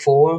4,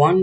1,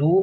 2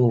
2،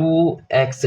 2x،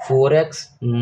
4x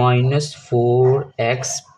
-4x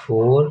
4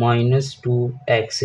-2x۔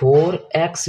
4x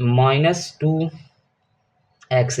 -2x۔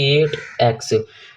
8x۔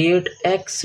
8x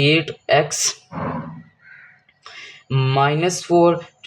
8x -4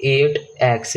8x.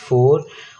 4.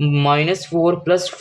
-4 +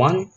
1،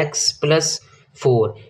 x + 4،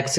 x.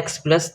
x +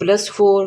+ 4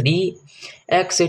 3x،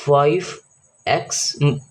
5x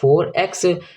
4x.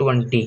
20.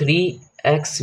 3x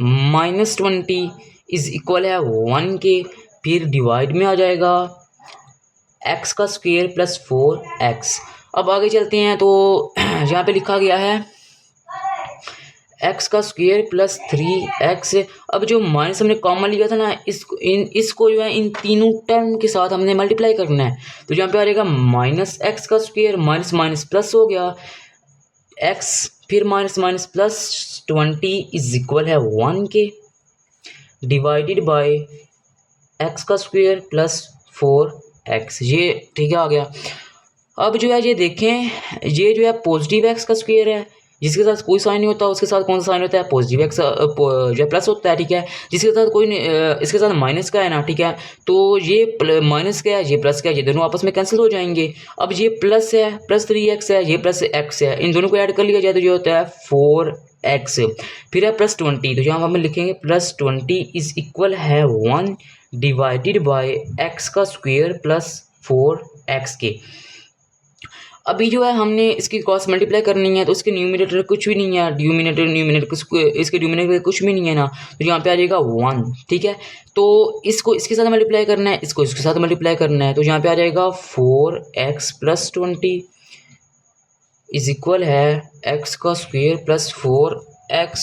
-20 is equal है 1 के, फिर divide में आ जाएगा x का square plus 4x। अब आगे चलते हैं तो यहाँ पे लिखा गया है एक्स का स्क्वायर प्लस 3x। अब जो माइनस हमने कॉमन लिया था ना, इसको जो है इन तीनों टर्म के साथ हमने मल्टीप्लाई करना है। तो यहाँ पे आ जाएगा माइनस एक्स का स्क्वायर, माइनस माइनस प्लस हो गया x, फिर minus minus plus 20 is equal है 1 के, डिवाइडेड बाय एक्स का स्क्वायर प्लस 4x। ये ठीक है आ गया। अब जो है ये देखें, ये जो है पॉजिटिव एक्स का स्क्वायर है, जिसके साथ कोई साइन नहीं होता उसके साथ कौन सा साइन होता है, पॉजिटिव एक्स जो है प्लस होता है, ठीक है। जिसके साथ कोई इसके साथ माइनस का है ना, ठीक है, तो ये माइनस का है, ये प्लस का है, ये दोनों आपस में कैंसिल हो जाएंगे। अब ये प्लस है, प्लस 3x है, ये प्लस x है, इन दोनों को ऐड कर लिया जाए तो ये होता है 4x। फिर है प्लस 20, तो यहाँ हम लिखेंगे प्लस 20 इज इक्वल है 1 डिवाइडेड बाय एक्स का स्क्वायर प्लस 4x के। अभी जो है हमने इसकी क्रॉस मल्टीप्लाई करनी है, तो इसके न्यूमिनेटर कुछ भी नहीं है, न्यूमिनेटर इसके न्यूमिनेटर कुछ भी नहीं है ना, तो यहाँ पे आ जाएगा 1, ठीक है। तो इसको इसके साथ मल्टीप्लाई करना है, इसको इसके साथ मल्टीप्लाई करना है, तो यहाँ पे आ जाएगा 4x प्लस 20 इज इक्वल है एक्स का स्क्वायर प्लस 4x,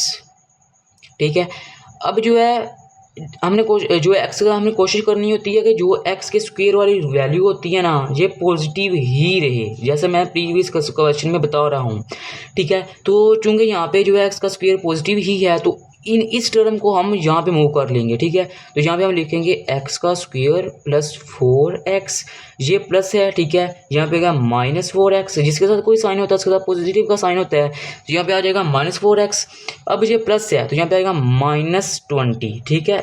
ठीक है। अब जो है हमने जो एक्स का हमने कोशिश करनी होती है कि जो एक्स के स्क्वायर वाली वैल्यू होती है ना, ये पॉजिटिव ही रहे, जैसे मैं प्रीवियस क्वेश्चन में बता रहा हूँ, ठीक है। तो चूंकि यहाँ पे जो है एक्स का स्क्वायर पॉजिटिव ही है, तो इस टर्म को हम यहाँ पे मूव कर लेंगे, ठीक है। तो यहाँ पे हम लिखेंगे एक्स का स्क्वायर प्लस 4x, ये प्लस है, ठीक है। यहाँ पे माइनस 4x, जिसके साथ कोई साइन होता है उसके साथ पॉजिटिव का साइन होता है, तो यहाँ पे आ जाएगा माइनस 4x। अब ये प्लस है तो यहाँ पे आएगा माइनस 20, ठीक है।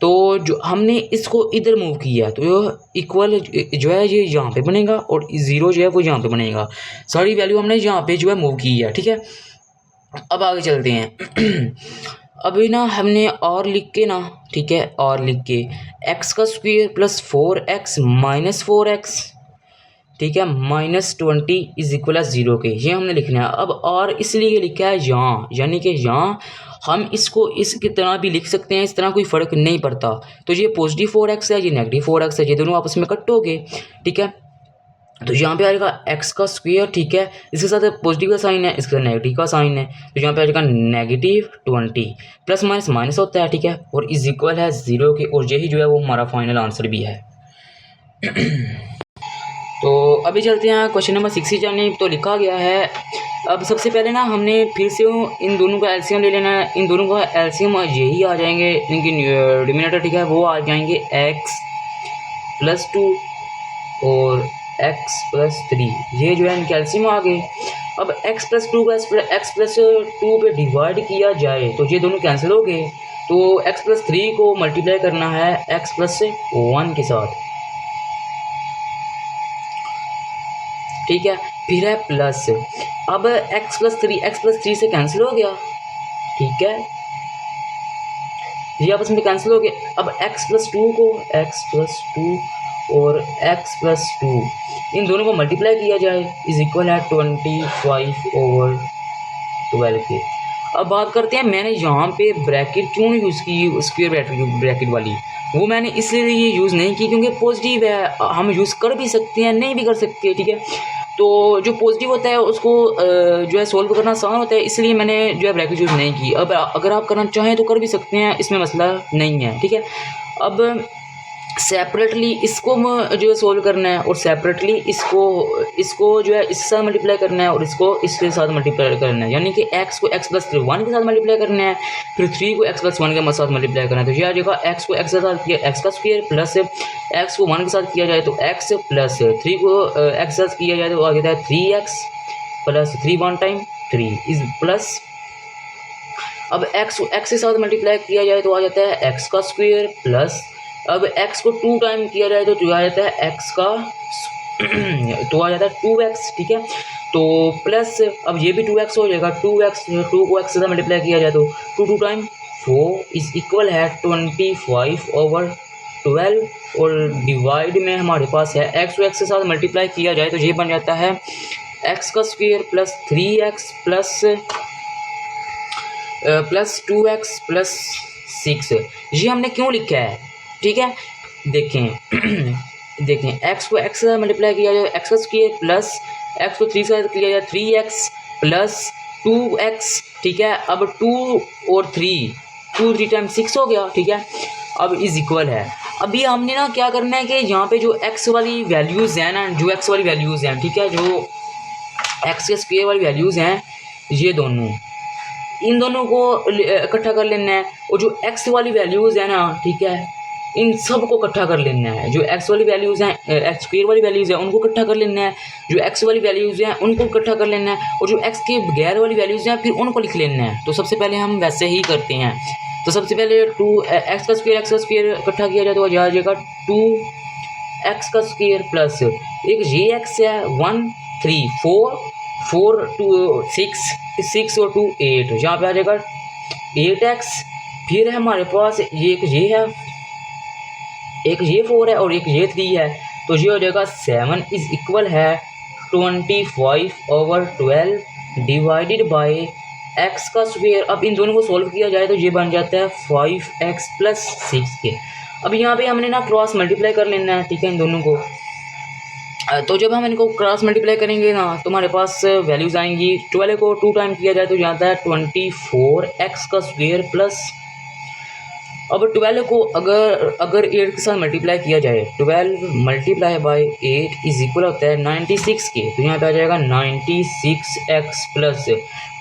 तो जो हमने इसको इधर मूव किया है तो इक्वल जो है ये यहाँ पे बनेगा और 0 जो है वो यहाँ पे बनेगा। सारी वैल्यू हमने यहाँ पे जो है मूव की है, ठीक है। अब आगे चलते हैं। अभी ना हमने और लिख के ना, ठीक है, और लिख के एक्स का square plus 4x minus 4x, ठीक है, माइनस 20 इज इक्वल है 0 के, ये हमने लिखना है। अब और इसलिए लिखा है यहाँ, यानी कि यहाँ हम इसको इसकी तरह भी लिख सकते हैं, इस तरह कोई फ़र्क नहीं पड़ता। तो ये पॉजिटिव 4x है, ये नेगेटिव 4x है, ये दोनों आपस में कट हो गए, ठीक है। तो यहाँ पे आएगा एक्स का स्क्वायर, ठीक है, इसके साथ पॉजिटिव का साइन है, इसके साथ नेगेटिव का साइन है, तो यहाँ पे आएगा नेगेटिव 20, प्लस माइनस माइनस होता है, ठीक है, और इज इक्वल है 0 के, और यही जो है वो हमारा फाइनल आंसर भी है। तो अभी चलते हैं क्वेश्चन नंबर 6 जाने। तो लिखा गया है, अब सबसे पहले ना हमने फिर से इन दोनों का एलसीएम ले लेना है। इन दोनों का एलसीएम यही आ जाएंगे, इनकी डिनोमिनेटर, ठीक है, वो आ जाएंगे x प्लस 2 और x प्लस 3, ये जो है इनके एलसीएम आ गए। अब x प्लस 2 का x प्लस 2 पे डिवाइड किया जाए तो ये दोनों कैंसिल हो गए, तो x प्लस 3 को मल्टीप्लाई करना है x प्लस 1 के साथ, ठीक है। फिर है प्लस, अब x प्लस 3 से कैंसिल हो गया, ठीक है, ये आपस में कैंसिल हो गए। अब x प्लस 2 को x प्लस 2 और x प्लस 2 इन दोनों को मल्टीप्लाई किया जाए इज इक्वल है 25/12 के। अब बात करते हैं, मैंने यहाँ पे ब्रैकेट क्यों यूज़ की, स्क्वायर ब्रैकेट वाली, वो मैंने इसलिए यूज़ नहीं की क्योंकि पॉजिटिव है, हम यूज़ कर भी सकते हैं, नहीं भी कर सकते, ठीक है। तो जो पॉजिटिव होता है उसको जो है सोल्व करना आसान होता है, इसलिए मैंने जो है ब्रैकेट यूज़ नहीं की। अब अगर आप करना चाहें तो कर भी सकते हैं, इसमें मसला नहीं है, ठीक है। अब सेपरेटली इसको जो है सोल्व करना है और सेपरेटली इसको जो है इसके साथ मल्टीप्लाई करना है और इसको इसके साथ मल्टीप्लाई करना है, यानी कि x को x प्लस 1 के साथ मल्टीप्लाई करना है, फिर 3 को x प्लस 1 के साथ मल्टीप्लाई करना है। तो ये आ जाएगा x को x के साथ किया x का स्क्वायर प्लस x को 1 के साथ किया जाए तो x प्लस 3 को x के साथ किया जाए तो आ जाता है 3x plus 3 1 time 3 is plus, अब x को x के साथ मल्टीप्लाई किया जाए तो आ जाता है x का स्क्वायर प्लस, अब x को 2 टाइम किया जाए तो आ जाता है x का तो आ जाता है 2x, ठीक है। तो प्लस अब ये भी 2x हो जाएगा, 2 को x से मल्टीप्लाई किया जाए तो 2 टाइम 4 इज इक्वल है 25/12 और डिवाइड में हमारे पास है x को x के साथ मल्टीप्लाई किया जाए तो ये बन जाता है x का square plus 3x plus 2x plus 6 ये हमने क्यों लिखा है, ठीक है। देखें देखें एक्स को एक्स से मल्टीप्लाई किया जाए एक्स का स्क्वायर प्लस एक्स को 3 से किया जाए 3x प्लस 2x, ठीक है। अब 2 और 3 टाइम्स 6 हो गया, ठीक है। अब इज इक्वल है, अभी हमने ना क्या करना है कि यहाँ पे जो x वाली वैल्यूज़ हैं ना, जो x वाली वैल्यूज़ हैं, ठीक है, जो x के स्क्वायर वाली वैल्यूज़ हैं, ये दोनों इन दोनों को इकट्ठा कर लेना है, और जो x वाली वैल्यूज़ हैं ना, ठीक है, इन सब को इकट्ठा कर लेना है। जो x वाली वैल्यूज़ हैं, एक्स स्क्वायर वाली वैल्यूज़ हैं, उनको इकट्ठा कर लेना है। जो x वाली वैल्यूज़ हैं उनको इकट्ठा कर लेना है, और जो x के बगैर वाली वैल्यूज़ हैं फिर उनको लिख लेना है। तो सबसे पहले हम वैसे ही करते हैं। तो सबसे पहले 2x का स्क्वायर इकट्ठा किया जाए तो आ जाएगा 2x का स्क्वायर प्लस एक ये x है 1 3 4 2 6 और 2 8, यहाँ पे आ जाएगा 8x। फिर हमारे पास एक ये 4 है और एक ये 3 है, तो ये हो जाएगा 7 इज इक्वल है 25/12 डिवाइडेड बाय x का स्क्वायर। अब इन दोनों को सॉल्व किया जाए तो ये बन जाता है 5x प्लस 6 के। अब यहाँ पे हमने ना क्रॉस मल्टीप्लाई कर लेना है, ठीक है, इन दोनों को। तो जब हम इनको क्रॉस मल्टीप्लाई करेंगे ना तो हमारे पास वैल्यूज़ आएंगी। 12 को 2 टाइम किया जाए तो जाता है 24x का स्क्वायर प्लस, अब 12 को अगर 8 के साथ मल्टीप्लाई किया जाए 12 मल्टीप्लाई बाय 8 इज इक्वल होता है 96 के, तो यहाँ पे आ जाएगा 96x प्लस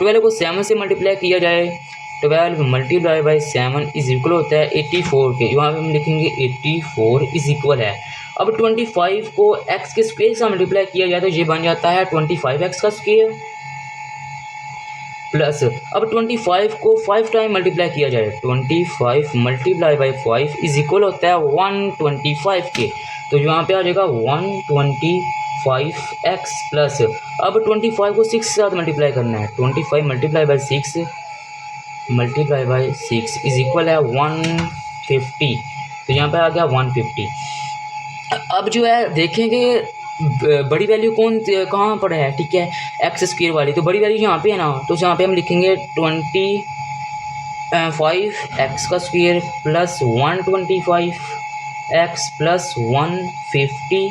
12 को 7 से मल्टीप्लाई किया जाए 12 मल्टीप्लाई बाय 7 इज इक्वल होता है 84 के, यहाँ पे हम लिखेंगे 84 इज इक्वल है। अब 25 को x के स्क्वायर से मल्टीप्लाई किया जाए तो ये बन जाता है 25x का स्क्वायर प्लस, अब 25 को 5 टाइम मल्टीप्लाई किया जाए 25 मल्टीप्लाई बाई 5 इज इक्वल होता है 125 के, तो यहाँ पे आ जाएगा 125x प्लस, अब 25 को 6 के साथ मल्टीप्लाई करना है 25 multiply by 6 multiply by 6 is equal है 150, तो यहाँ पे आ गया 150। अब जो है देखेंगे बड़ी वैल्यू कहाँ पर है, ठीक है, एक्स स्क्वायर वाली, तो बड़ी वैल्यू यहाँ पे है ना, तो यहाँ पे हम लिखेंगे 25x का स्क्वायर प्लस 125x प्लस 150।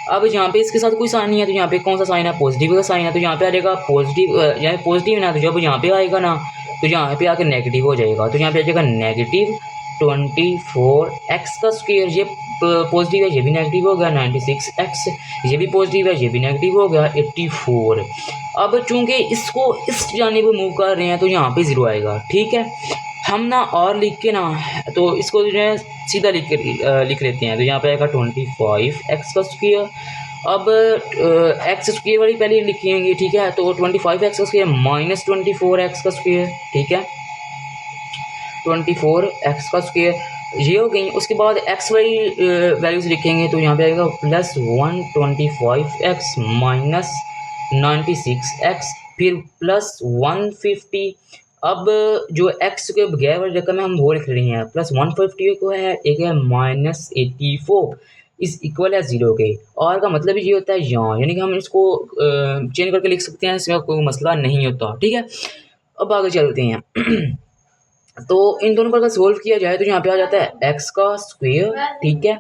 अब यहाँ पे इसके साथ कोई साइन नहीं है तो यहाँ पे कौन सा साइन है, पॉजिटिव का साइन है, तो यहाँ पे आ जाएगा पॉजिटिव, यहाँ पॉजिटिव है ना, तो जब यहाँ पे आएगा ना तो यहाँ पे आके नेगेटिव हो जाएगा, तो यहाँ पे आ जाएगा नेगेटिव 24x का स्क्वायर, ये पॉजिटिव है ये भी नेगेटिव हो गया 96x, ये भी पॉजिटिव है ये भी नेगेटिव हो गया 84। अब चूंकि इसको इस जाने पे मूव कर रहे हैं तो यहाँ पे 0 आएगा, ठीक है। हम ना और लिख के ना तो इसको जो है सीधा लिख लेते हैं, तो यहाँ पे आएगा 25x का स्क्वायर। अब एक्स स्क्वायर वाली पहले लिखेंगे, ठीक है, तो 25x का स्क्वायर माइनस 24x का स्क्वायर, ठीक है, 24x का स्क्वायर ये हो गई। उसके बाद x वाली वैल्यूज लिखेंगे तो यहाँ पे आएगा प्लस 125x माइनस 96x फिर प्लस 150। अब जो x के बगैर वाली रकम है हम वो लिख रहे हैं, प्लस 150 को है, एक है माइनस 84 इस इक्वल है 0 के, और का मतलब ये होता है यहाँ, यानी कि हम इसको चेंज करके लिख सकते हैं, इसका कोई मसला नहीं होता, ठीक है। अब आगे चलते हैं तो इन दोनों को अगर सोल्व किया जाए तो यहाँ पे आ जाता है x का स्क्वायर, ठीक है।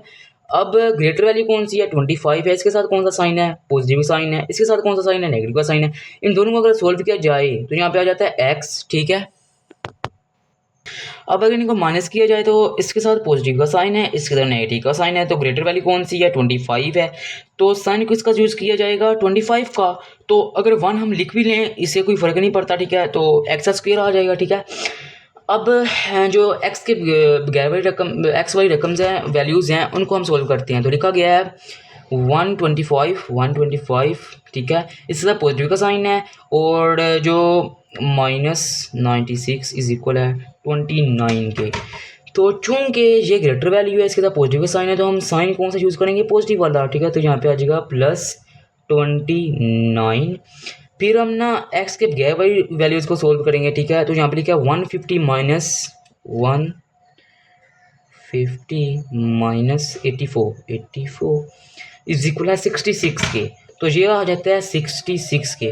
अब ग्रेटर वैल्यू कौन सी है 25 है, इसके साथ कौन सा साइन है, पॉजिटिव साइन है, इसके साथ कौन सा साइन है, नेगेटिव का साइन है। इन दोनों को अगर सोल्व किया जाए तो यहाँ पे आ जाता है x, ठीक है। अब अगर इनको माइनस किया जाए तो इसके साथ पॉजिटिव का साइन है, इसके साथ नेगेटिव का साइन है, तो ग्रेटर वैल्यू कौन सी है 25 है, तो साइन को इसका यूज़ किया जाएगा 25 का। तो अगर 1 हम लिख भी लें इससे कोई फ़र्क नहीं पड़ता, ठीक है, तो एक्स स्क्वायर आ जाएगा, ठीक है। अब जो x के बगैर वाली रकम x वाली रकम्स हैं वैल्यूज़ हैं उनको हम सोल्व करते हैं, तो लिखा गया है 125 ठीक है, इसके साथ पॉजिटिव का साइन है, और जो माइनस 96 इज इक्वल है 29 के। तो चूँकि ये ग्रेटर वैल्यू है इसके साथ पॉजिटिव का साइन है तो हम साइन कौन सा यूज़ करेंगे, पॉजिटिव वाला, ठीक है। तो यहाँ पे आ जाएगा प्लस 29। फिर हम ना x के बगैर वाली वैल्यूज़ को सोल्व करेंगे, ठीक है। तो यहाँ पे लिखा है 150 माइनस 84 इज इक्वल है 66 के, तो ये आ जाता है 66 के।